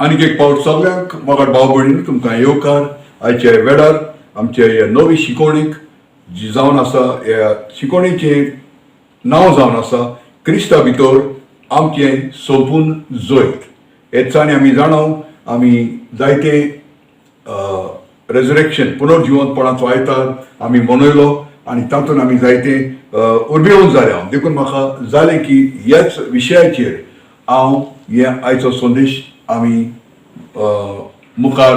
आनीक एक पावट सगळ्यांक मोगाट भाव भयणी तुमकां येवकार आयच्या वेळार आमच्या ह्या नवी शिकवणीक जी जावन आसा ह्या शिकवणीचें नांव जावन आसा क्रिस्ता भितर आमचें सोंपून जैत. हेचांनी आमी जाणव आमी जायते रेजरेक्शन पुनर्जिवंतपणाचो आयतार आमी मनयलो आनी तातूंत आमी जायते उर्बेवून जाले. हांव देखून म्हाका जालें की ह्याच विशयाचेर हांव हे आयचो संदेश आमी मुखार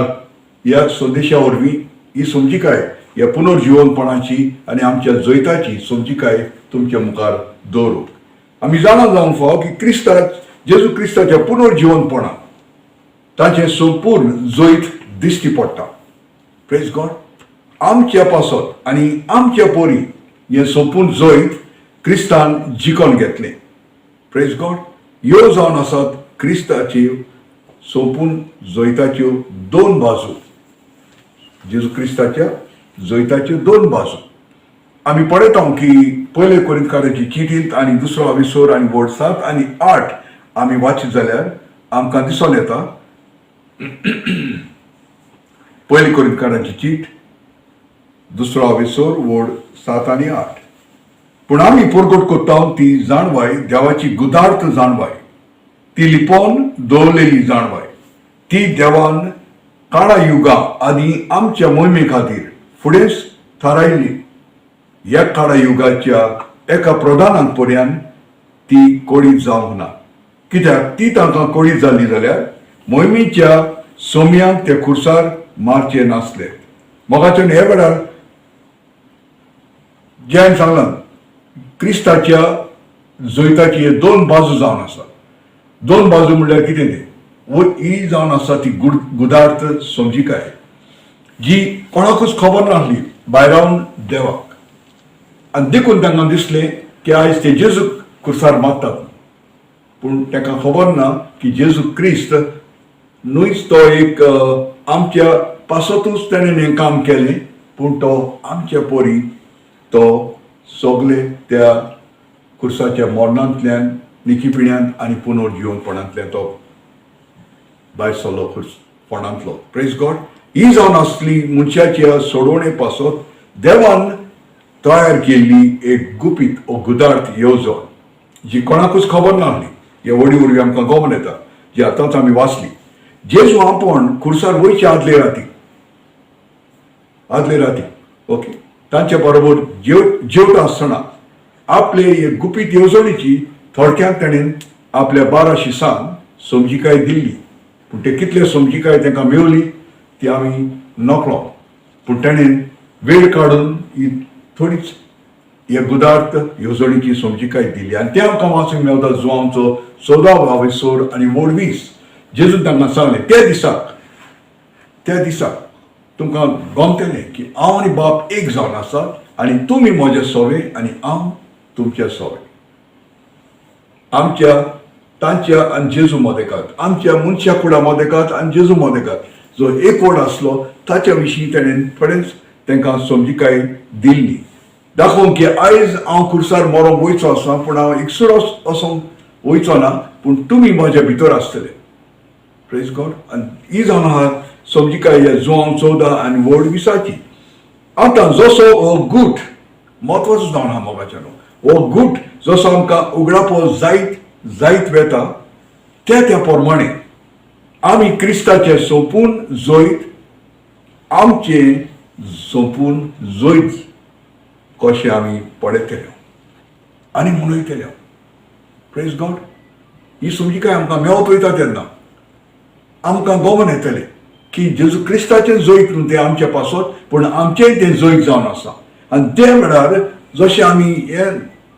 ह्या संदेशा वरवीं ही समजिकाय ह्या पुनर्जिवंतपणाची आनी आमच्या जैताची समजिकाय तुमच्या मुखार दवरूं. आमी जाणा जावंक फाव की जेजू क्रिस्ताच्या पुनर्जिवंतपणान ताचें संपूर्ण जैत दिश्टी पडटा. Praise God. आमच्या पासत आनी आमच्या पोरी हें संपूर्ण जैत क्रिस्तान जिखून घेतलें. Praise God. ह्यो जावन आसात क्रिस्ताच्यो संपूर्ण जैताच्यो दोन बाजू. जेजू क्रिस्ताच्या जैताच्यो दोन बाजू आमी पळयता की पयले कोरिंथकाराची चिठींत आनी दुसरो विसर आनी बोर्ड 7 आनी 8 आमी वाचीत जाल्यार आमकां दिसून येता. पयली कोरिंथकाराची चीट दुसरो विसर वोड 7 आनी 8. पूण आमी परगट कोत्ता ती जाणवाय देवाची गुदार्थ जाणवाय, ती लिपोवन दवरलेली जाणवाय, ती देवान काळा युगा आदी आमच्या मोहिमे खातीर फुडेंच थारायली. ह्या काळा युगाच्या एका प्रधानांत पर्यंत ती कोडीत जावंक ना. कित्याक ती तांकां कोडीत जाल्ली जाल्यार मोहिमेच्या सोम्यांक ते खुर्सार मारचे नासले. मोगाचें हे वेळार जे हांवें सांगलां क्रिस्ताच्या जैताची हे दोन बाजू जावन आसा. दोन बाजू म्हणल्यार कितें तें ही जावन आसा ती गुदार्थ समजिकाय जी कोणाकूच खबर नासली भायरावन देवाक. आनी देखून तांकां दिसलें की आयज ते जेजू खुर्सार मारतात. पूण तांकां खबर ना की जेजू क्रिस्त न्हूच तो एक आमच्या पासतूच ताणें हें काम केलें, पूण तो आमच्या पोरी तो सगळे त्या खुर्साच्या मरणांतल्यान निखिपिण्यांत आनी पुनर्जिवंतपणांतल्यान तो भायर सरलो फोंडांतलो. Praise God. ही जावन आसली मनशाच्या सोडवणे पासत देवान तयार केल्ली एक गुपीत ओ गुदार्थ येवजण जी कोणाकूच खबर नासली. हे वडी वरवीं आमकां गमन येता जी आतांच आमी वाचली. जेजू आपण खुर्सार वयचे आदले राती ओके तांच्या बरोबर जेवता आसतना आपले हे गुपीत येवजणेची थोडक्यात ताणें आपल्या 12 शिसांक समजिकाय दिल्ली. पूण ते कितले समजिकाय तांकां मेवली ती आमी नकळो. पूण ताणें वेळ काडून ही थोडीच ह्या गुदार्थ येवजणेची समजिकाय दिली. आनी ते आमकां वाचूंक मेवता जुवांवचो 14 विसर आनी वोड 20. जेजून तांकां सांगलें त्या दिसाक तुमकां गमतलें की हांव आनी बाप एक जावन आसात आनी तुमी म्हजे सोवे आनी हांव तुमचे सोवे. आमच्या तांच्या आनी जेजू मदेकात आमच्या मनशा कुडा मदेकात आनी जेजू मदेकात जो एकवट आसलो ताच्या विशीं ताणें थोडेंच तांकां समजिकाय दिल्ली. दाखोवंक की आयज हांव खुर्सार मरोंक वयचो आसा पूण हांव एकसुरो वचोंक वयचो ना पूण तुमी म्हज्या भितर आसतले. Praise God. आनी ही जावन आहा समजिकाय ह्या जुवांव 14 आनी वोड 20. आतां जसो हो गूट म्हत्वाचो जावन आहा मोगाच्यान हो गूट जसो आमकां उगडापो जायत वेता त्या प्रमाणे आमी क्रिस्ताचे संपूर्ण जैत आमचे संपूर्ण जैत कशें आमी पळयतले आनी मनयतले. Praise God. ही समजिकाय आमकां मेवत वयता तेन्ना आमकां गमन येतलें की जेजू क्रिस्ताचें जैत न्हू तें आमच्या पासत पूण आमचेंय तें जैत जावन आसा. आनी त्या वेळार जशें आमी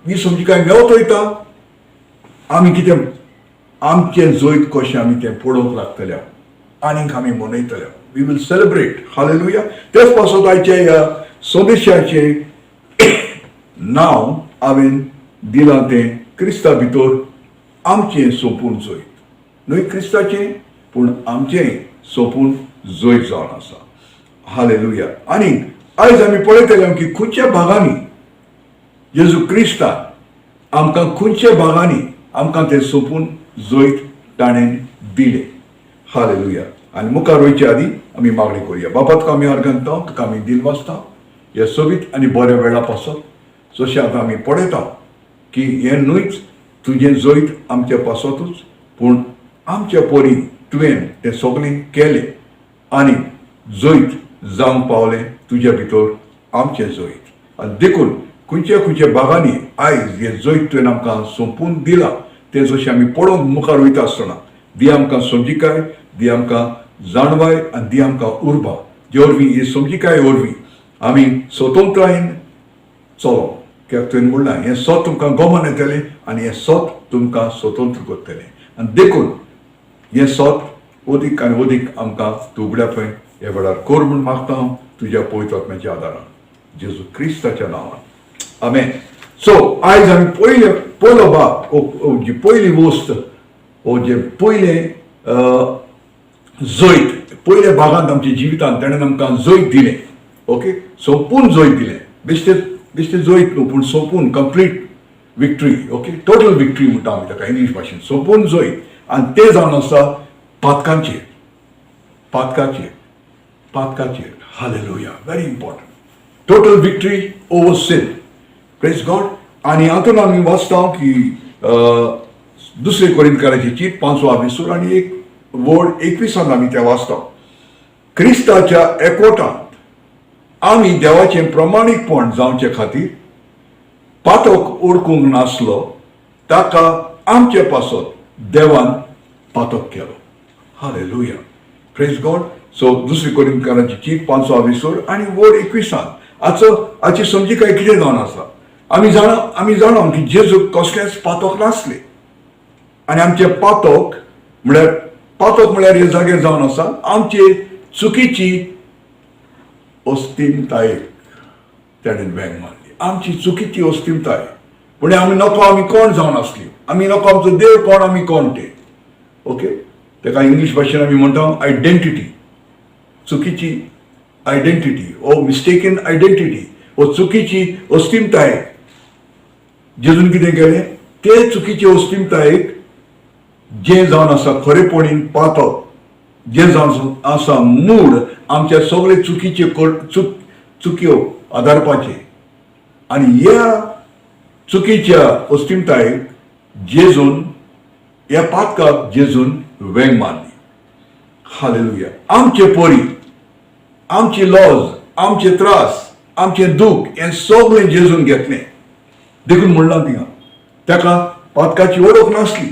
ही समजिकाय मेवत वयता आमी कितें आमचें जैत कशें आमी तें पळोवंक लागतले आनीक आमी मनयतले. We will celebrate. हालेलुया. तेच पासत आयच्या ह्या संदेशाचें नांव हांवें दिलां तें क्रिस्ता भितर आमचें संपूर्ण जैत. न्हय क्रिस्ताचें पूण आमचें संपूर्ण जैत जावन आसा. हालेलुया. आनी आयज आमी पळयतले की खंयच्या भागांनी जेजू क्रिस्तान आमकां खंयच्या भागांनी आमकां तें सोंपून जैत ताणें दिलें. हालेलुया. आनी मुखार वयचे आदी आमी मागणी करुया. बाबा तुका आमी अर्घंता, तुका आमी दिन वाचता हे सोबीत आनी बऱ्या वेळा पासत जशें आतां आमी पळयता की हें न्हूच तुजें जैत आमच्या पासतूच, पूण आमच्या पोरी तुवें तें सगळें केलें आनी जैत जावंक पावलें तुज्या भितर आमचें जैत. आनी देखून खंयच्या भागांनी आयज हें जैत तुवें आमकां सोंपून दिलां तें जशें आमी पळोवन मुखार वयता आसतना दी आमकां समजिकाय, दी आमकां जाणवाय आनी दी आमकां उर्बा. जे वरवीं ही समजिकाय वरवीं आमी स्वतंत्रायेन चलोवं. कित्याक तुवें म्हणलां हें सत तुमकां गोमान येतलें आनी हें सत तुमकां स्वतंत्र करतलें. आनी देखून हें सत अदीक आनी अदीक आमकां तूं उगड्या पळय हे वेळार कोर म्हूण मागता हांव तुज्या पवित्र आत्म्याच्या आदारान जेजू क्रिस्ताच्या नांवान आमेन. सो आयज आमी पयलो भाग जी पयली वस्त हो जे पयलें जैत पयल्या भागांत आमच्या जिवितांत ताणें आमकां जैत दिलें. ओके, संपूर्ण जैत दिलें. बेश्टें जैत न्हू पूण संपूर्ण complete victory. Okay, total victory म्हणटा आमी ताका इंग्लीश भाशेन. संपूर्ण जैत आनी तें जावन आसा पातकांचेर. Hallelujah. Very important. Total victory over sin. Praise God. आनी हातून आमी वाचता की दुसरे कोरिंथकाराची चीट 5वा विसूर आनी एक वड 21 आमी तें वाचता. क्रिस्ताच्या एकवटांत आमी देवाचें प्रमाणीकपण जावचे खातीर पातक ओळखूंक नासलो ताका आमचे पासत देवान पातक केलो. हालेलुया. Praise God. सो दुसरी कोरिंथकाराची चीट 5वा विसूर आनी वड 21 हाची समजिकाय कितें जावन आसा. आमी जाणा की जेजू कसलेंच पातक नासले आनी आमचे पातक म्हळ्यार हे जाग्यार जावन आसा आमचे चुकीची अस्तिमतायेक ताणें वेंग मारली. आमची चुकीची अस्तिमताय म्हणजे आमी कोण जावन आसली. आमी नको आमचो देव कोण, आमी कोण ते. ओके, ताका इंग्लीश भाशेन आमी म्हणटा आयडेंटिटी. चुकीची आयडेंटिटी ओ मिस्टेकन आयडेंटिटी ओ चुकीची अस्तिमताय. जेजून कितें केलें ते चुकीचे अस्तिमतायेक जें जावन आसा खरेपणीन पातक, जें जावन आसा मूड आमच्या सगळे चुकीचे चुक्यो आदारपाचे आनी ह्या चुकीच्या अस्तिमतायेक जेजून ह्या पातकाक जेजून वेंग मारली. हालेलुया. आमचे पोरी, आमची लॉज, आमचे त्रास, आमचें दूख हें सगळें जेजून घेतलें. देखून म्हणलां थिंगा ताका पातकाची वळख नासली.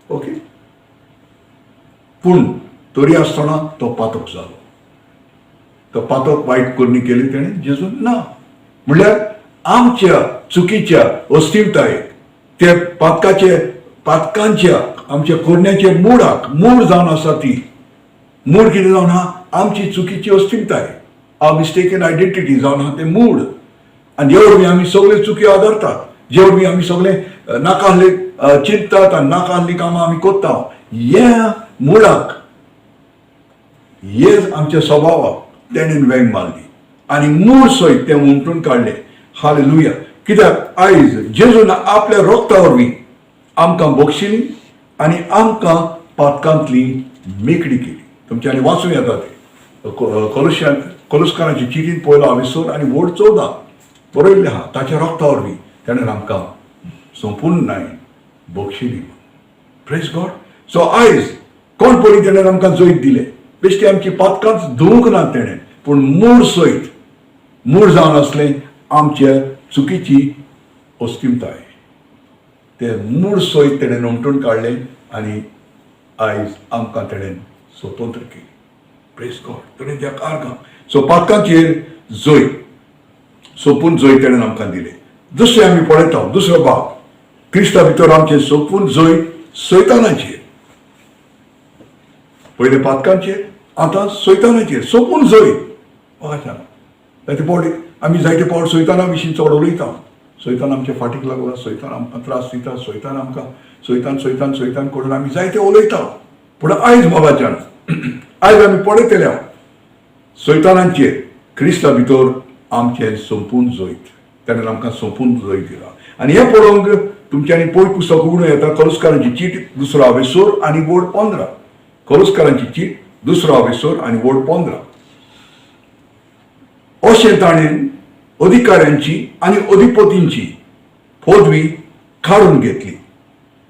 ओके, पूण तरी आसतना तो पातक जालो. तो पातक वायट करणी केली तेणें जेजून ना. म्हणल्यार आमच्या चुकीच्या अस्तिमतायेक ते पातकांच्या आमच्या करण्याच्या मूड जावन आसा ती मूड कितें जावन आहा आमची चुकीची अस्तिमताय. मिस्टेकन आयडेंटिटी जावन आहा तें मूड. आनी जे वरवीं आमी सगळे चुकी आदारतात, जे वरवीं आमी सगळे नाका आहले चिंततात आनी नाका आहली कामां आमी कोत्ता. ह्या मुळाक हे आमच्या स्वभावाक तेणेन वेंग मारली आनी मूळ सयत तें उमटून काडलें. हालेलुया. कित्याक आयज जेजून आपल्या रोगता वरवीं आमकां बक्षिली आनी आमकां पातकांतली मेकळी केली. तुमच्यांनी वाचूं येता ते कोलुस्काराची चिटीन पयलो विसूर आनी वड 14 बरयल्लें आहा. ताच्या रोगता वरवीं तेणेन आमकां संपूर्ण बक्षिली. Praise God. सो आयज कोण पळय तेणेन आमकां जैत दिलें. बेश्टी आमची पातकांच धुवूंक ना तेणेन, पूण मूळ सयत मूळ जावन आसलें आमच्या चुकीची अस्तिमताय. ते मूळ सयत तेणेन उमटून काडलें आनी आयज आमकां तेणेन स्वतंत्र केली. Praise God. तेणेन त्या कारगां सो पातकांचेर जैत सोपून जैत तेणेन आमकां दिलें. दुसरें आमी पळयता दुसरो भाग क्रिस्ता भितर आमचें सोपून जैत सैतानाचेर. पयले पातकांचेर आतां सैतानाचेर सोपून जैत. जायते फावटी आमी जायते फावट सैताना विशीं चड उलयता. सैतान आमच्या फाटीक लागला, सैतान आमकां त्रास दिता, सैतान आमकां सैतान करून आमी जायते उलयता. पूण आयज बाबाच्यान आयज आमी पळयतले सैतानाचेर क्रिस्ता भितर आमचें संपूर्ण जैत. ताणें आमकां संपूर्ण जैत दिला. आनी हें पळोवंक तुमच्यांनी पळय पुस्तक उगडूं येता कोलुस्काराची चीट 2 विसूर आनी वड 15. कोलोस्कारांची चीट 2 विसोर आणि वोड 15. अशें ताणें अधिकाऱ्यांची आणि अधिपतींची पदवी काढून घेतली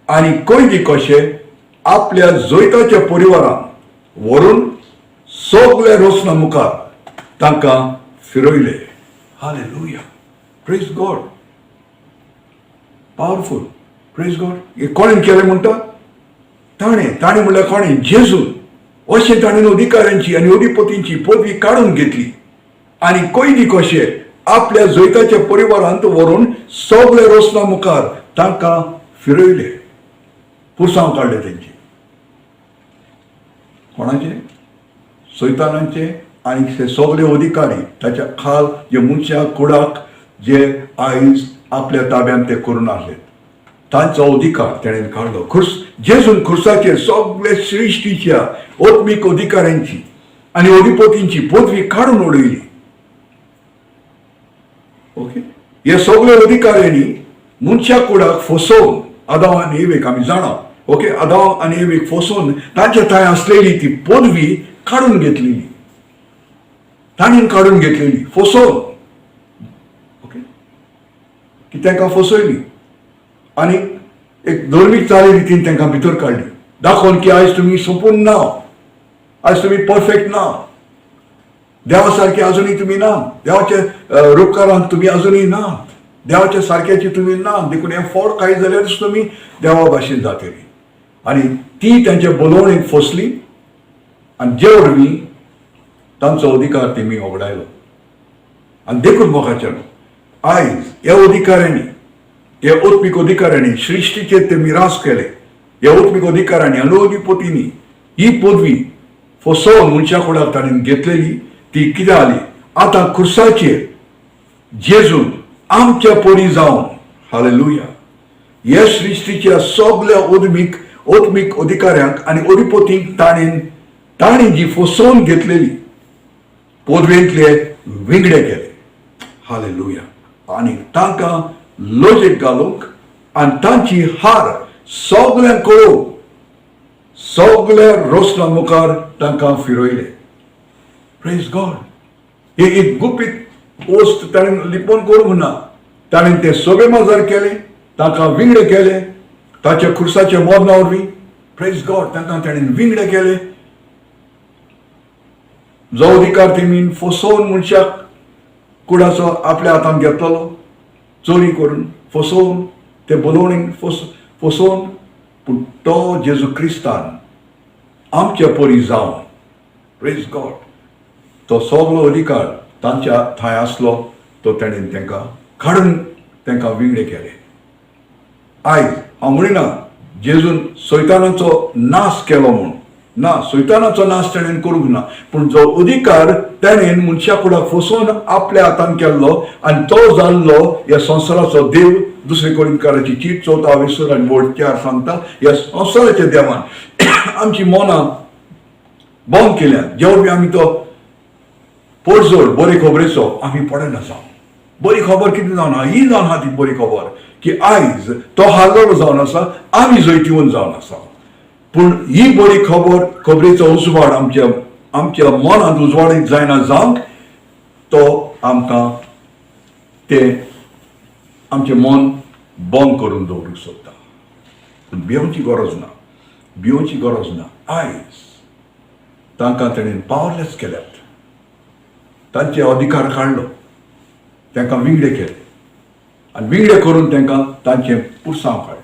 आणि कैदी कशे आपल्या जैताच्या परिवारान व्हरून सगळ्या रोसना मुखार तांकां फिरयले. Hallelujah. Praise God. Powerful. Praise God. हे कोणें केलें म्हणटा? ताणें म्हणल्यार कोणें? जेजून. अशें ताणें अधिकाऱ्यांची आणि अधिपतींची पदवी काढून घेतली आणि कैदी कशे आपल्या जैताच्या परिवारांत व्हरून सगळ्या रोसना मुखार तांकां फिरयले. पुरसांव काडले तेंची. कोणाचे? सैतानाचे आणि ते सगळे अधिकारी ताच्या खाल जे मनशा कुडाक जे आयज आपल्या ताब्यांत ते करून आसले तांचो अधिकार तेणें काडलो. जेजून खुर्साचेर सगळे सृश्टीच्या आत्मीक अधिकाऱ्यांची आणि अधिपतींची पदवी काडून उडयली. ओके. हे सगळे अधिकाऱ्यांनी मनशा कुडाक फसोवन आदाम आनी एवेक आमी जाणा. ओके. आदाम आनी एवेक फसोवन तांच्या थंय आसलेली ती पदवी काडून घेतलेली. ताणें काडून घेतलेली फसोवन. ओके. की तांकां फसयली आनी एक धर्मीक चाली रितीन तांकां भितर काडली, दाखोवन की आयज तुमी संपूर्ण ना, आयज तुमी परफेक्ट ना, देवा सारके अजुनूय तुमी ना, देवाच्या रुपकारांत तुमी अजुनूय ना, देवाच्या सारक्याची तुमी ना, देखून हें फळ काही जाल्यारच तुमी देवा भाशेन जातली. आनी ती तांच्या बोलवणेक फसली आनी जे वरवीं तांचो अधिकार तेमी वगडायलो. आनी देखून मोगाचें आयज ह्या अधिकाऱ्यांनी, ह्या आत्मीक अधिकाऱ्यांनी सृश्टीचेर तेमी रास केले. ह्या आत्मीक अधिकाऱ्यांनी आनी अधिपतींनी ही पदवी फसोवन मनशा कुडाक ताणें घेतलेली. ती कितें जाली? आतां खुर्साचेर जेजून आमच्या परी जावन, हालेलुया, ह्या सृश्टीच्या सगळ्या आत्मीक अधिकाऱ्यांक आनी अधिपतींक ताणें जी फसोवन घेतलेली पदवेंतले विंगडे केले. हालेलुया. आनी तांकां लजेक घालूंक आनी तांची हार सगळ्यांक कळोवंक सगळ्या रोसना मुखार तांकां फिरयले. Praise God. हे एक गुपीत वस्त ताणें लिपोवन करूंक ना. ताणें ते सगळे माजार केले, तांकां विंगडे केले ताच्या खुर्साच्या मोदना वरवीं. Praise God. तांकां ताणें विंगडे केले. जो अधिकार तेमी फसोवन मनशाक कुडाचो आपल्या हातांत घेतलो, चोरी करून फसोवन ते बोलवणेक फसोवन, पूण तो जेजू क्रिस्तान आमच्या परी जावन, प्रेज गॉड, तो सगळो अधिकार तांच्या थंय आसलो तो ताणें तांकां काडून तांकां विंगडे केले. आयज हांव म्हणिना जेजून सैतानाचो नाश केलो म्हूण ना, सैतानाचो नाश ताणें करूंक ना, पूण जो अधिकार ताणें मनशा कुडाक फसोवन आपल्या हातांत केल्लो आनी तो जाल्लो ह्या संवसाराचो देव. 2 कोरिंथकाराची चीट 4 विसर आनी वोड 4 सांगता, ह्या संवसाराच्या देवान आमची मनां बंद केल्या. जेवण आमी तो पडझड बरे खबरेचो आमी पडना जावं. बरी खबर कितें जावन आहा? ही जावन आहा ती बरी खबर की आयज तो हारलेलो जावन आसा, आमी जैतिवन जावन आसा. पूण ही बरी खबरेचो उजवाड आमच्या मनांत उजवाडीत जायना जावंक तो आमकां ते आमचें मन बंद करून दवरूंक सोदता. पूण भिवची गरज ना, भिवची गरज ना. आयज तांकां ताणें पावरलेस केल्यात. तांचे अधिकार काडलो, तांकां विंगडे केले आनी विंगडे करून तांकां तांचें पुरसांव काडलें.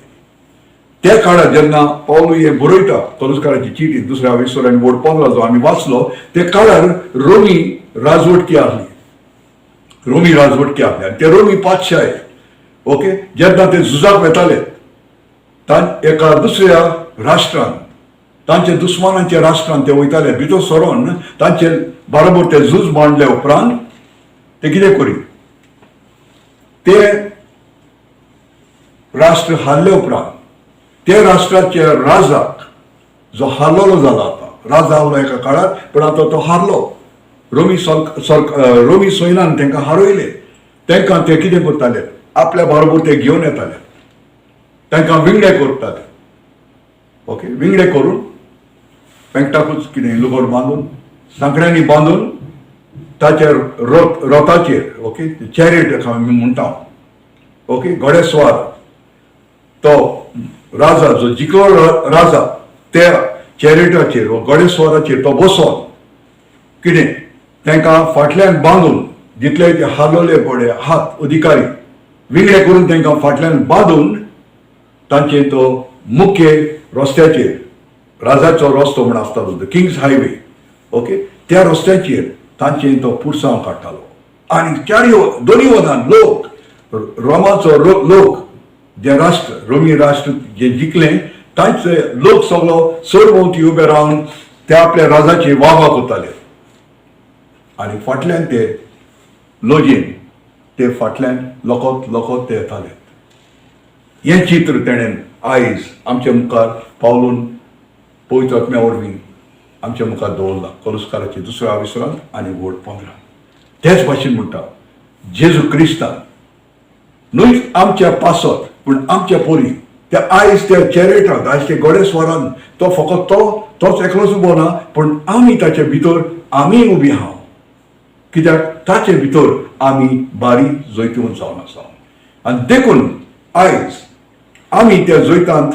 त्या काळार जेन्ना पौल हे बरयता कोलोस्काराची चिटी 2 विसर आनी वोड 15 जो आमी वाचलो, ते काळार रोमी राजवटकी आहली. रोमी राजवटकी आहली आनी ते रोमी पातशाय. ओके. जेन्ना ते झुजाक वेताले एका दुसऱ्या राष्ट्रांत, तांचे दुस्मानांच्या राष्ट्रांत ते वयताले, भितर सरोन तांचे बरोबर ते झूज मांडले उपरांत ते कितें करी, ते राष्ट्र हारले उपरांत त्या राष्ट्राच्या राजाक, जो हारलेलो जाला आता, राजा आसलो एका काळार पण आता तो हारलो, रोमी सैन्यान तांकां हारयले. तांकां ते कितें करताले, आपल्या बरोबर ते घेवन येताले, तांकां विंगडे करताले. ओके. विंगडे करून पेंगटाकूच कितें लुगोड बांदून सांकड्यांनी बांदून ताचेर रथाचेर ओके चॅरिट आमी म्हणटा ओके घोडेस्वार तो राजा जो जिखलो राजा त्या चॅरिटाचेर वा घोडेस्वाराचेर तो बसोन कितें तांकां फाटल्यान बांदून जितले ते हालोले घोडे हात अधिकारी वेगळे करून तांकां फाटल्यान बांदून तांचे तो मुख्य रस्त्याचेर राजाचो रस्तो म्हण आसतालो किंग्स हायवे ओके त्या रस्त्याचेर तांचे तो पुरसांव काडटालो आनी दोनी वदां लोक रोमाचो लोक जे राष्ट्र रोमी राष्ट्र जे जिखलें तांचे लोक सगळो सरभोंवती उबे रावन ते आपल्या राजाची वाह करताले आनी फाटल्यान ते लोजयेन ते फाटल्यान लोकत ते येताले हें चित्र तेणें आयज आमच्या मुखार पावलून पवित्र आत्म्या वरवीं आमच्या मुखार दवरला कोलुस्काराचे 2 विसरांत आनी वड 15 तेच भाशेन म्हणटा जेजू क्रिस्तान न्हय आमच्या पासत पूण आमच्या पोरी त्या आयज त्या चॅरिटांत आयज ते घोडेस्वारान तो फकत तोच एकलोच उबो ना पूण आमी ताचे भितर आमी उबी आहा कित्याक ताचे भितर आमी बारी जैतून जावन आसा आनी देखून आयज आमी त्या जैतांत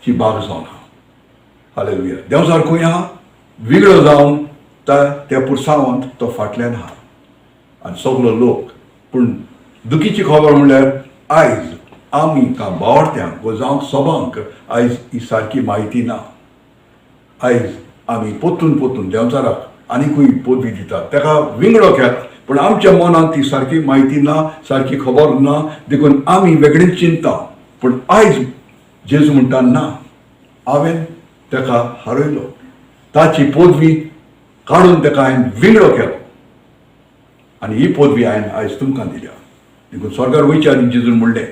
ची बाग जावन आहा हालेलुया देव सारकोय आहा वेगळो जावन त्या पुरसांवांत तो फाटल्यान आहा आनी सगलो लोक पूण दुखीची खबर म्हणल्यार आयज आमी भावार्थ्यांक वा जावं सोबांक आयज ही सारकी म्हायती ना आयज आमी पोत्तून देंवचाराक आनीकूय पदवी दितात ताका विंगडो घेतात पूण आमच्या मनांत ती सारकी म्हायती ना सारकी खबर ना देखून आमी वेगळीच चिंता पूण आयज जेजू म्हणटा ना हांवें ताका हारयलो ताची पदवी काडून ताका हांवें विंगडो केलो आनी ही पदवी हांवें आयज तुमकां दिल्या देखून स्वर्गार वयच्या आनी जेजून म्हणलें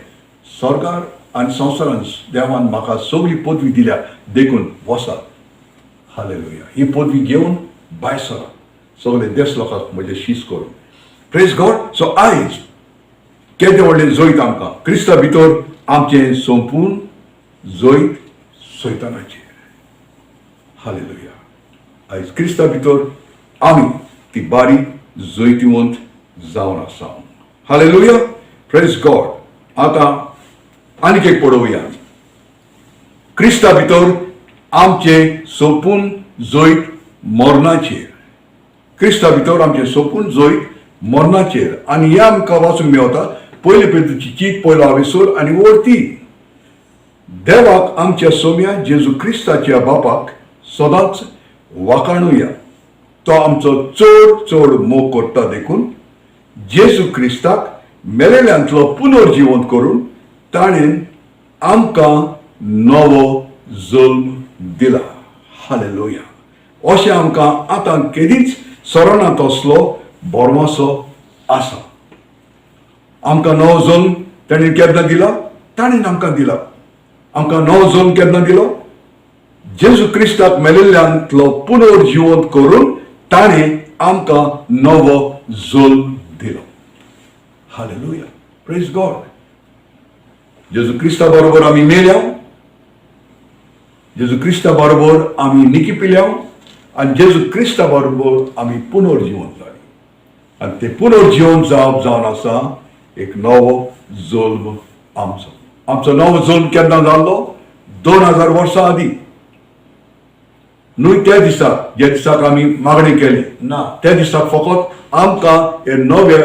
स्वर्गार आनी संवसारान देवान म्हाका सगळी पदवी दिल्या देखून वसात हालेलुया ही पदवी घेवन भायर सरा सगळे देश लोकांक म्हजें शीस करून प्रेज गॉड सो आयज केदें व्हडलें जैत आमकां क्रिस्ता भितर आमचें संपूर्ण जैत सैतानाचेर हालेलुया आयज क्रिस्ता भितर आमी ती बारी जैतिवंत जावन आसा हालेलुया प्रेज गॉड आतां आनीक एक पळोवया क्रिस्ता भितर आमचें संपूर्ण जैत मरणाचेर क्रिस्ता भितर आमचें संपूर्ण जैत मरणाचेर आनी हें आमकां वाचूंक मेवता पयले पेद्रूची चीट 1 आनी वड 3 देवाक आमच्या सोम्या जेजू क्रिस्ताच्या बापाक सदांच वाखाणुया तो आमचो चड मोग करता देखून जेजू क्रिस्ताक मेलेल्यांतलो पुनर्जिवंत करून ताणें आमकां नवो जल्म दिला हालेलुया अशें आमकां आतां केदींच सरोनांत असलो बोरमासो आसा आमकां नवो जल्म ताणें केन्ना दिला ताणें आमकां दिला आमकां नवो जल्म केन्ना दिलो जेजू क्रिस्ताक मेलेल्यांतलो पुनर्जिवंत करून ताणें आमकां नवो जल्म दिलो हालेलुया प्रेज गॉड जेजू क्रिस्ता बरोबर आमी मेल्या जेजू क्रिस्ता बरोबर आमी निकिपिल्या आनी जेजू क्रिस्ता बरोबर आमी पुनर्जिवंत जाली आनी ते पुनर्जिवंत जावन आसा एक नवो जल्म आमचो नवो जल्म केन्ना जाल्लो 2000 वर्सां आदीं न्हय त्या दिसाक जे दिसाक आमी मागणी केली ना त्या दिसाक फकत आमकां हे नव्या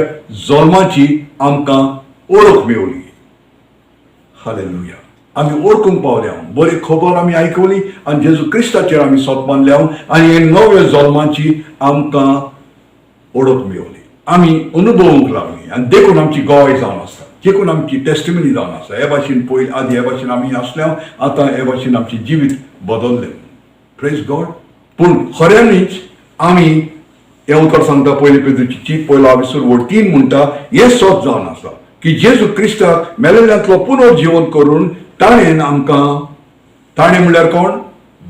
जल्माची आमकां ओळख मेवली हालेलुया आमी ओळखूंक पावल्या बरी खबर आमी आयकली आनी जेजू क्रिस्ताचेर आमी सोत मानल्या आनी हे नव्या जल्माची आमकां ओळख मेवली आमी अनुभवूंक लागली आनी देखून आमची गोवाय जावन आसा देखून आमची टेस्टिमनी जावन आसा हे भाशेन पयलीं आदी हे भाशेन आमी आसल्या आतां हे भाशेन आमचें जिवीत बदल्लें प्रेज गॉड पूण खऱ्यांनीच आमी हे उतर सांगता पयली पेद्रूची चीट 1 म्हणटा हें सोत जावन आसा की जेजू क्रिस्ताक मेलेल्यांतलो पुनर्जिवंत करून ताणें आमकां ताणें म्हणल्यार कोण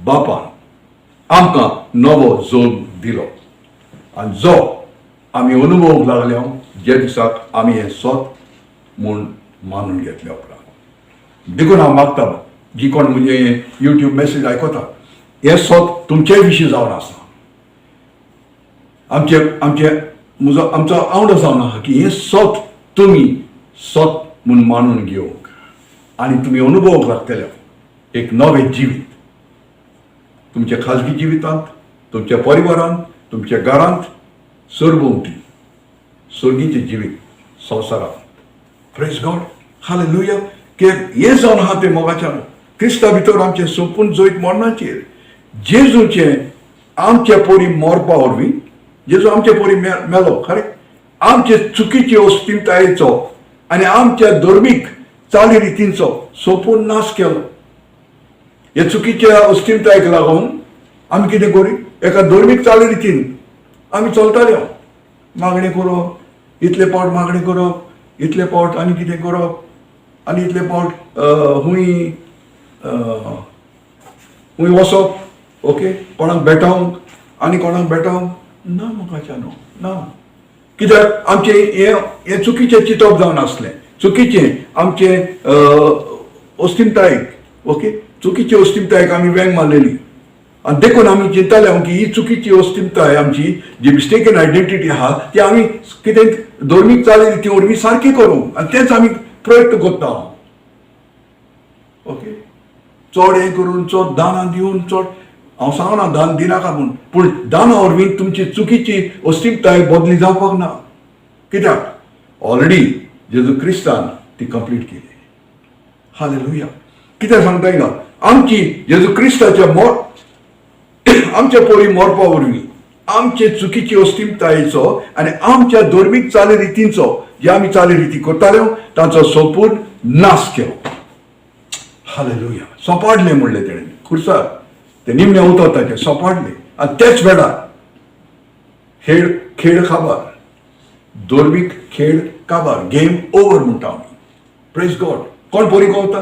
बापान आमकां नवो जल्म दिलो आनी जो आमी अनुभवूंक लागल्या जे दिसाक आमी हें सोत म्हूण मानून घेतल्या उपरांत देखून हांव मागता जी कोण म्हणजे युट्यूब मॅसेज आयकता हे सोत तुमचे विशीं जावन आसा. आमचो आवड जावन आसा की हे सोत तुमी सोत म्हूण मानून घेवंक आनी तुमी अनुभवूंक लागतले एक नवें जिवीत तुमच्या खाजगी जिवितांत, तुमच्या परिवारांत, तुमच्या घरांत, सरभोंवटी सर्गीचें जिवीत संवसारांत. Praise God, hallelujah. हे जावन आहा तें मोगाच्यान क्रिस्ता भितर आमचें संपूर्ण जैत मरणाचेर जेजूचें आमच्या पोरी मरपा वरवीं जेजू आमचे पोरी मेलो खरें आमचे चुकीचे अस्तित्वायेचो आनी आमच्या धर्मीक चाली रितींचो संपूर्ण नाश केलो. हे चुकीच्या अस्तित्वायक लागून आमी कितें करी एका धर्मीक चाली रितीन आमी चलताले. मागणी करप, इतले पावट मागणी करप, इतले पावट आनी कितें करप आनी इतले पावट खूंय वचप. ओके, कोणाक भेटावंक आनी कोणाक भेटावंक ना. म्हाका न्हू ना. कित्याक आमचें हें चुकीचें चिंतप जावन आसलें. चुकीचें आमचें अस्तित्वायक. ओके, चुकीची अस्तित्वायक आमी वेंग मारलेली आनी देखून आमी चिंतताले की ही चुकीची अस्तित्वाय आमची जी मिस्टेकन आयडेंटिटी आहा ती आमी कितें धर्मीक चाली रिती वरवीं सारकी करूंक आनी तेंच आमी प्रयत्न करता. ओके, चड हें करून चड दानां दिवन चड हांव सांगना दान दिनाका म्हूण पूण दाना वरवीं तुमची चुकीची अस्तित्वाय बदली जावपाक ना. कित्याक ऑलरेडी जेजू क्रिस्तान ती कंप्लीट केली. हालेलुया. कितें सांगता येना आमची जेजू क्रिस्ताच्या आमच्या पोरी मरपा वरवीं आमचे चुकीची अस्तित्वायेचो आनी आमच्या धर्मीक चाली रितींचो जे आमी चाली रिती करताल्यो ताचो संपूर्ण नाश केलो. हालेलुया. सोंपाडलें म्हणलें तेणें खुर्सार ते निमणे उतर ताचे सोंपाडले आनी तेच वेळार खेळ काबार धर्मीक खेळ काबार गेम ओवर म्हणटा आमी. Praise God. कोण पोरी कोवता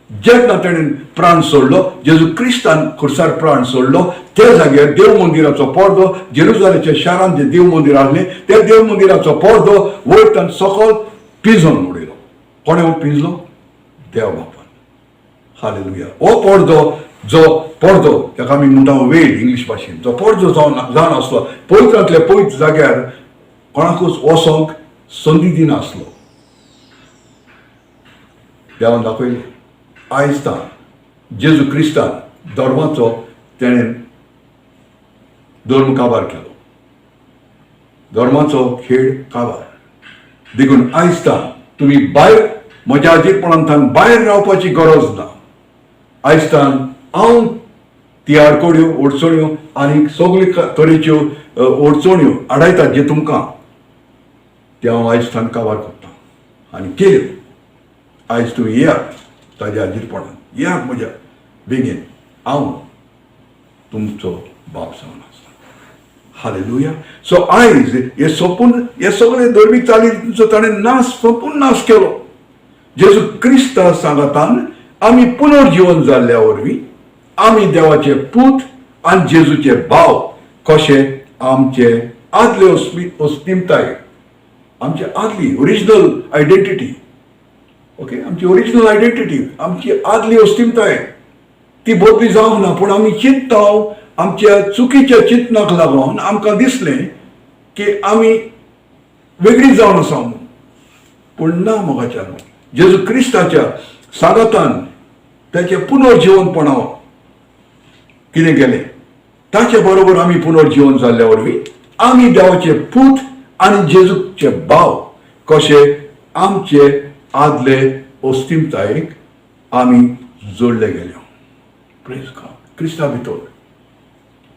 जेन्ना तेणेन प्राण सोडलो जेजू क्रिस्तान खुर्सार प्राण सोडलो त्या जाग्यार देव मंदिराचो पडदो जेरुजालेमच्या शारांत जे देव मंदिर आहलें त्या देव मंदिराचो पडदो वयतान सकयल पिंजोन उडयलो. कोणें पिंजलो? देव बापान. हालेलुया. हो पडदो ताका आमी म्हणटा वेल इंग्लीश भाशेन जो पडदो जावन आसलो पवित्रांतल्या पवित्र जाग्यार कोणाकूच वचोंक संदी दिनासलो. देवान दाखयलें आयज जेजू क्रिस्तान धर्माचो तेणेन धर्म काबार केलो. धर्माचो खेळ काबार देखून आयज तुमी भायर म्हज्या आजीरपणांतल्यान भायर रावपाची गरज ना. आयज हांव ती आडकोड्यो अडचण्यो आनी सगळे तरेच्यो अडचण्यो आडायतात जे तुमकां ते हांव आयज काबार करता आनी केल्यो. आयज तुमी येयात ताज्या आजीरपणान येयात म्हज्या बेगीन हांव तुमचो बाप जावन आसा. हालेलुया. सो आयज हे सगळे धर्मीक चालीचो ताणें संपूर्ण नाश केलो. जेजू क्रिस्ता सांगातान आमी पुनर्जीवन जाल्ल्या वरवीं आमी देवाचे पूत आनी जेजूचे भाव कशे आमचे आदले अस्मिताय आमची आदली ओरिजिनल आयडेंटिटी. ओके, आमची ओरिजिनल आयडेंटिटी आमची आदली अस्मिताय ती बदली जावंक ना. पूण आमी चिंतता आमच्या चुकीच्या चिंतनाक लागून आमकां दिसलें की आमी वेगळी जावन आसा म्हणून. पूण ना मोगाच्यान जेजू क्रिस्ताच्या सांगातान ताचें पुनर्जीवनपणां कितें केलें ताचे बरोबर आमी पुनर्जीवन जाल्ल्या वरवीं आमी देवाचे पूत आनी जेजूचे भाव कशे आमचे आदले अस्तित्वायक आमी जोडले गेले. Praise God. क्रिस्ता भितर.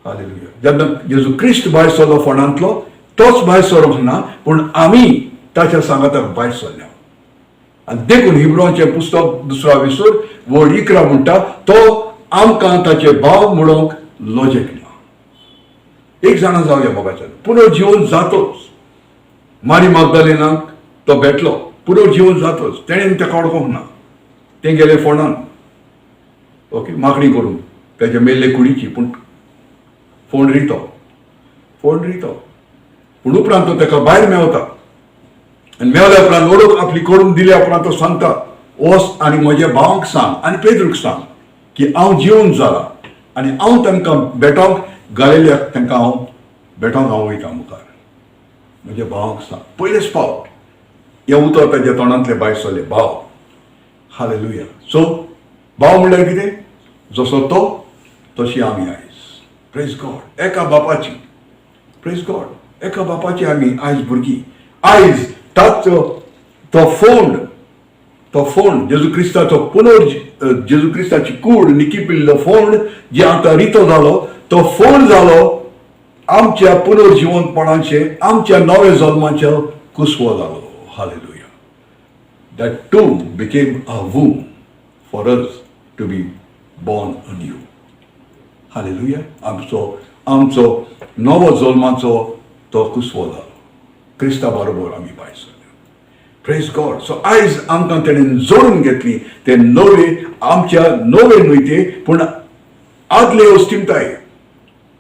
हालेलुया. जेन्ना जेजू क्रिस्त भायर सरलो फोंडांतलो तोच भायर सरोंक ना पूण आमी ताच्या सांगाताक भायर सरल्या. आनी देखून हिब्रांचें पुस्तक 2 विसूर वड 11 म्हणटा तो आमकां ताचे भाव म्हणूंक लॉजीक ना. एक जाणा जावया मोगाच्यान पुनर्जीवन जातोच. मारी मागदलेनाक तो भेटलो पुनर्जीवन जातोच. तेणेन ताका अडकोंक ना. तें गेले फोंडान. ओके, मागणी करून ताचे मेल्ले कुडीची पूण फोंड रितो पूण उपरांत तो ताका भायर मेवता आनी मेवल्या उपरांत ओळख आपली करून दिल्या उपरांत तो सांगता वच आनी म्हज्या भावांक सांग आनी पेद्रूक सांग की हांव जिवन जाला आनी हांव तांकां भेटोंक घालिल्ल्याक तांकां हांव भेटोंक हांव वयता मुखार. म्हज्या भावाक सांग, पयलेच फावट हें उतर ताच्या तोंडांतलें भायर सरलें, भाव. हालेलुया. सो भाव म्हणल्यार कितें? जसो तो तशी आमी आयज. Praise God. एका बापाची, प्रेज गॉड, एका बापाची आमी आयज भुरगीं. आयज तो फोंड जेजू क्रिस्ताचो जेजू क्रिस्ताची कूड निकिपिल्लो फोंड जे आतां रितो जालो, तो फोंड जालो आमच्या पुनर्जिवंतपणाचे, आमच्या नव्या जल्माचो कुसवो जालो. Hallelujah. That tomb became a womb for us to be born anew. Hallelujah. आमचो नवो जल्माचो तो कुसवो जालो. क्रिस्ता बरोबर आमी भायर सरले. Praise God. सो आयज आमकां तेणेन जोडून घेतली ते नवे, आमच्या नवे न्हय ते पूण आदले अस्तिमताय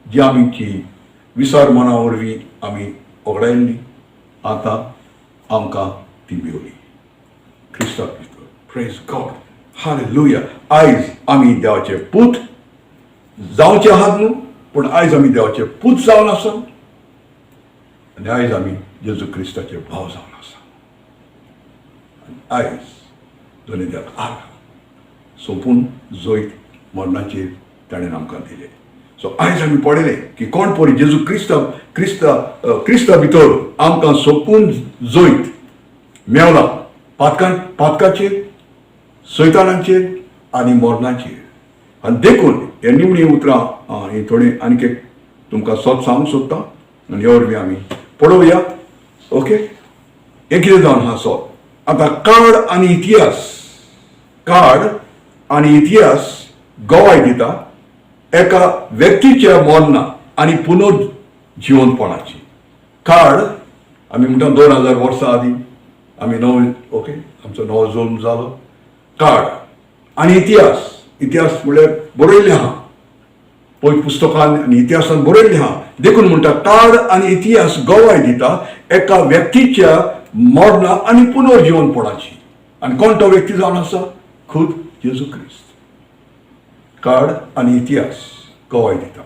जी आमची विसार मना वरवीं आमी ओगडायल्ली, आतां आमकां ती मेवली क्रिस्ता भितर. Praise God. हालेलुया. आयज आमी देवाचे पूत जावचे आहात न्हू, पूण आयज आमी देवाचे पूत जावन आसा आनी आयज आमी जेजू क्रिस्ताचे भाव जावन आसा. आनी आयज दोनी देवाक आर्गां सोंपून जोयत मरणाचेर ताणें आमकां दिलें. सो आयज आमी पळयलें की कोण परी जेजू क्रिस्ता भितर आमकां सोंपून जोयत मेवला पातकाचेर, सैतानाचेर आनी मरणाचेर. आनी देखून हे निमणी उतरां ही थोडी आनीक एक तुमकां सोद सांगूंक सोदता आनी ह्या वरवीं आमी पळोवया. ओके, हें कितें जावन आहा सोद. आतां काळ आनी इतिहास गोवाय दिता एका व्यक्तीच्या मरणा आनी पुनर्जिवंतपणाची. काळ आमी म्हणटा 2000 वर्सां आदीं आमी ओके आमचो नवो जल्म जालो. काळ आनी इतिहास म्हळ्यार बरयल्लें आहा पळय पुस्तकान आनी इतिहासान बरयल्लें आहा. देखून म्हणटा काळ आनी इतिहास गोवाय दिता एका व्यक्तीच्या मरणा आनी पुनर्जिवंतपणाची. आनी कोण तो व्यक्ती जावन आसा? खुद जेजू क्रिस्त. काळ आनी इतिहास गोवाय दिता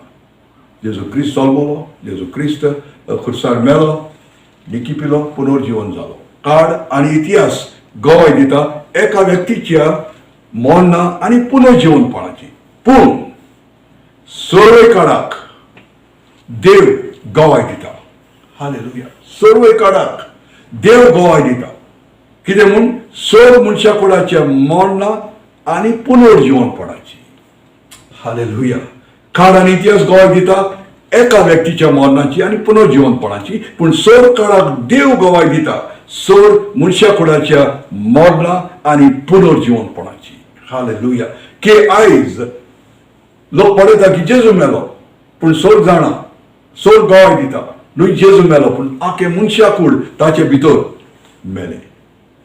जेजू क्रिस्त जल्मलो, जेजू क्रिस्त खुर्सार मेलो, निकिपिलो, पुनर्जिवन जालो. काळ आनी इतिहास गोवाय दिता एका व्यक्तीच्या मरणा आनी पुनर्जिवंतपणाची. पूण सर्वे काळाक देव गोवाय दिता. हालेलुया. सर्वे काळाक देव गोवाय दिता. कितें म्हूण? सर मनशा कुळाच्या मरणा आनी पुनर्जिवंतपणाची. हालेलुया. काळ आनी इतिहास गोवाय दिता एका व्यक्तीच्या मरणाची आनी पुनर्जिवंतपणाची. पूण सर काळाक देव गोवाय दिता सर मनशा कुळाच्या मरणा आनी पुनर्जिवंतपणाची. हालेलुया. की आयज लोक पळयता की जेजू मेलो पूण सर जाणा, सर गोवाय दिता न्हय जेजू मेलो पूण आखे मनशा कूड ताचे भितर मेले.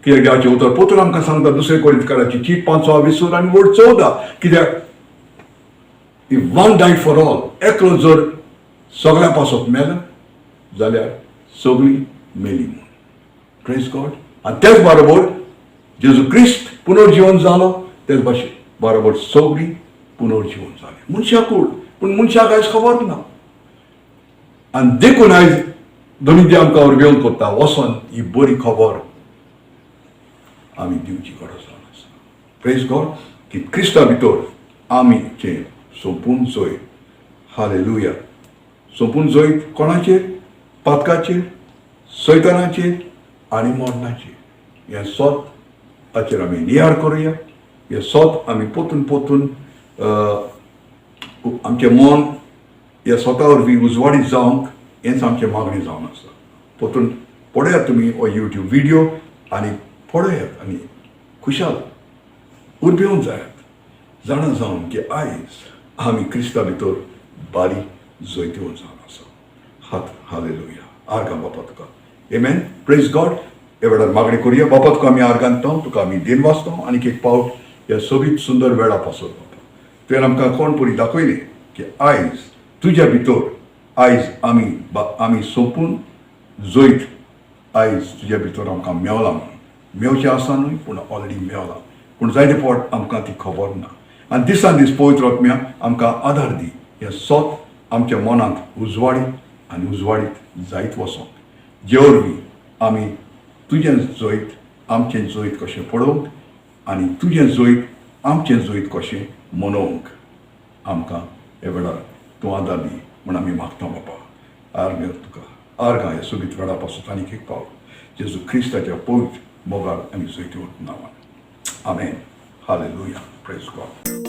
कित्याक देवाचें उतर पोतून आमकां सांगता 2 कोरिंथकाराची चीट 5 विसर आनी वड 14. कित्याक if one died for all, एकलो जर सगळ्या पासत मेलो जाल्यार सगळीं मेली म्हूण. Praise God. आनी तेच बरोबर जेजू क्रिस्त पुनर्जीवन जालो, तेच भाशेन बरोबर सगळीं पुनर्जीवन जालें मनशा कूड. पूण मनशाक आयज खबर ना. आनी देखून आयज दोनी देव आमकां वरभेवन करता वचोन ही बरी खबर आमी दिवची गरज आसा. Praise God. की क्रिस्ता भितर आमीचे सोंपून जोयत. हालेलुया. सोंपून जोयत कोणाचेर? पातकाचेर, सैतानाचेर आनी मरणाचेर. हें सोद हाचेर आमी नियाळ करुया. हें सोद आमी पोतून आमचें मन ह्या सोदा वरवीं उजवाडीत जावंक हेंच आमचें मागणी जावन आसा. पोतून पळयात तुमी हो यूट्यूब व्हिडिओ आनी पळयात आनी खुशाल उर्बेवन जायात जाणा जावन की आयज आमी क्रिस्ता भितर बारी जोयत्यो जावन आसा. हालेलुया. आर्गां बापा तुका. एमेन. Praise God. हे वेळार मागणी करुया. बापा तुका आमी आर्गां दिता, तुका आमी देन वाचता आनीक एक पावट ह्या सोबीत सुंदर वेळा पासत बापा. तुवें आमकां कोण परी दाखयलें की आयज तुज्या भितर आयज आमी सोंपून जोयत आयज तुज्या भितर आमकां मेवला म्हणून. मेवचें आसा न्हय पूण ऑलरेडी मेवला. पूण जायते फावट आमकां ती खबर ना. आनी दिसान दीस पवित्र आत्म्या आमकां आदार दी. हें सोत आमच्या मनांत उजवाडीत आनी उजवाडीत जायत वचोंक. जे वरवीं आमी तुजें जैत आमचें जैत कशें पळोवंक आनी तुजें जैत आमचें जैत कशें मनोवंक आमकां हे वेळार तूं आदार दी म्हूण आमी मागता बापा. आर्ग तुका आर्गां हे सोबीत वेळा पासून आनीक एक पावल जेजू क्रिस्ताच्या पवित्र मोगाळ आनी जैतीवर नांवान. आमेन. हालेलुया. Praise God.